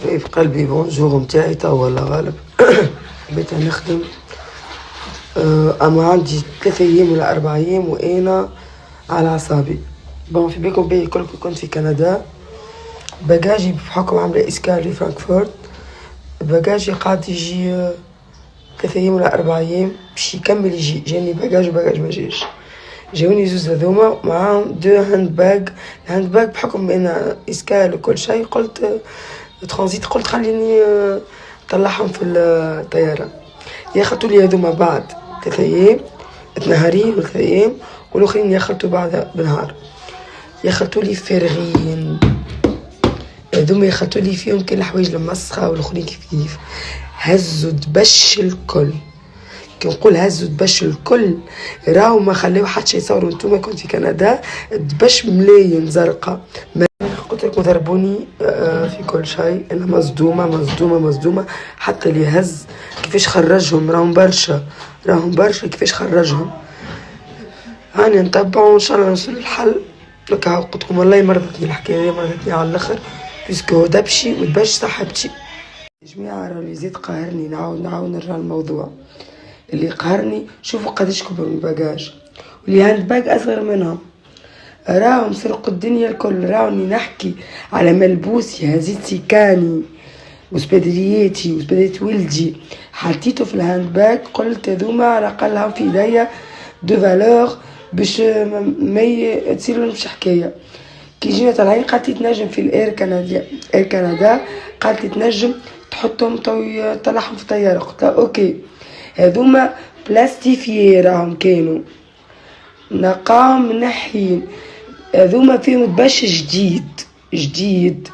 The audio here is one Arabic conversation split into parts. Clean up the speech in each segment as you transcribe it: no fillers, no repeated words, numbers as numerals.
في قلبي بونجور متاعي توا ولا غالب. حبيت نخدم اما عندي 3 ايام ولا 4 ايام وانا على اعصابي. بون في بيكم بي كلكم كنت في كندا. باجاجي بحكم عامله اسكال لفرانكفورت، باجاجي قاعد يجي 3 ايام ولا 4 ايام باش يكمل يجي. جاني باجاج وباجاج ما جاش، جاوني زوز هذوما معاهم 2 هاند باج. الهاند باج بحكم بين اسكال وكل شيء قلت ترانزيت، قلت خليني طلعهم في الطيارة. ياخدوا لي هذوما بعد 3 ايام، نهارين و3 ايام، والاخرين ياخدوا بعد بنهار. ياخدوا لي فارغين هذوما، ياخدوا لي فيهم كل الحوايج المسخة والاخرين كيف هزوا دبش الكل. كي نقول هزوا دبش الكل راهو ما خليو حتى شي يصوروا. نتوما كنت في كندا دبش ملاين زرقاء. قلت لكم ضربوني في كل شيء. انا مصدومه مصدومه مصدومه. حتى اللي هز كيفاش خرجهم، راهم برشا كيفاش خرجهم. هاني نتبعوا ان شاء الله نوصل للحل. لك قلت لكم والله مرضتني الحكايه، مرضتني على الاخر، بيسكو دبشي ودبش صاحبتي. يا جماعه راه اللي زيد قاهرني، نعاود نرجع للموضوع. اللي قهرني شوفوا قداش كبر من الباجاج، واللي هاند باج اصغر منهم. راهم سرقوا الدنيا الكل. راوني نحكي على ملبوسي هزيت سيكاني وسبدرياتي وسبدريات ولدي حطيته في الهاند باج. قلت هذوما على الاقل في ايديا دو فالور باش ما تصيرلهمش حكايه. كي جينا طالعين قالت لي تنجم في الاير كندا قالت لي تنجم تحطهم تطلعهم في الطياره. قلت لها اوكي. هذوما بلاستيفيي راهم كانوا نقام منحين. هذوما فيهم دبش جديد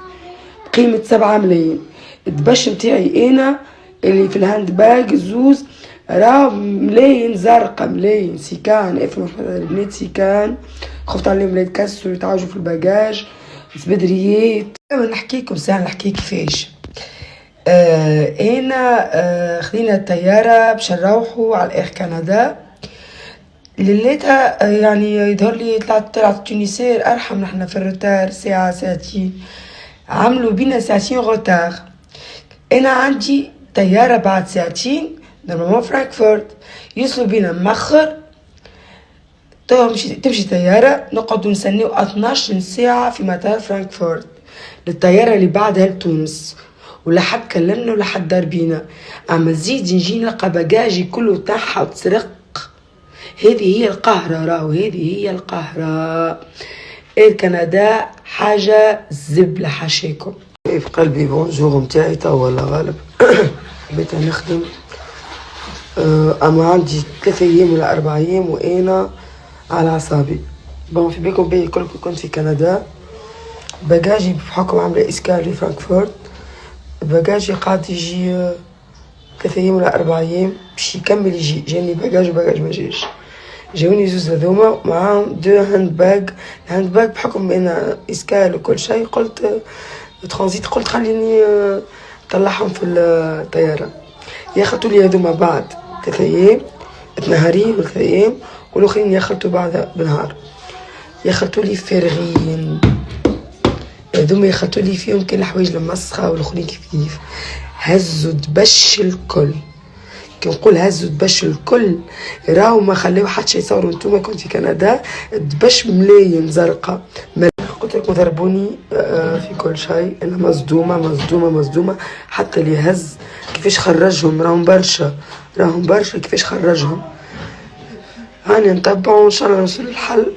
بقيمة 7 ملايين. الدبش متاعي انا اللي في الهاند باج زوز راه ملايين زرقا، ملايين سيكان. افهم البنات سيكان، خفت عليهم لا يتكسروا يتعوجوا في الباجاج. بدريات نحكيكم ساعة نحكي كيفاش. انا خدينا الطيارة باش نروحوا على اير كندا. ليلتها يعني يظهر لي طلعت تونسير ارحم. نحنا في الروتار ساعة ساعتين، عملوا بينا ساعتين روتار. انا عندي طيارة بعد ساعتين نورمالمون فرانكفورت، يوصلوا بينا مخر. تمشي طيارة نقعدوا نستناو 12 ساعة في مطار فرانكفورت للطيارة اللي بعدها لتونس. ولا حد كلمنا ولا حد دار بينا. اما زيد نجي نلقى باجاجي كله تاعها وتسرق. هذه هي القهرة، راهو هذه هي القهرة. اير كندا حاجة زبلة حاشاكم. في قلبي بونجور متاعي توا ولا غالب. حبيت نخدم اما عندي 3 ايام ولا 4 ايام وانا على اعصابي. بون في بيكم بي كلكم كنت في كندا. باجاجي بحكم عامله اسكال لفرانكفورت، باجاجي قاعد يجي 3 ايام ولا 4 ايام باش يكمل يجي. جاني باجاج وباجاج ما جاش، جاوني زوز هذوما معاهم 2 هاند باج. الهاند باج بحكم بين اسكال وكل شيء قلت ترانزيت، قلت خليني طلعهم في الطيارة. ياخدوا لي هذوما بعد 3 ايام، نهارين و3 ايام، والاخرين ياخدوا بعد بنهار. ياخدوا لي فارغين هذوما، ياخدوا لي فيهم كل الحوايج المسخة والاخرين كيف هزوا دبش الكل. كي نقول هزوا دبش الكل راهو ما خليو حتى شي يصوروا. نتوما كنت في كندا دبش ملاين زرقاء. قلت لكم ضربوني في كل شيء. انا مصدومه مصدومه مصدومه. حتى اللي هز كيفاش خرجهم، راهم برشا كيفاش خرجهم. هاني نتبعوا ان شاء الله نوصل للحل.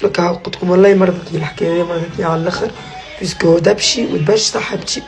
لك قلت لكم والله مرضتني الحكايه، مرضتني على الاخر، بيسكو دبشي ودبش صاحبتي.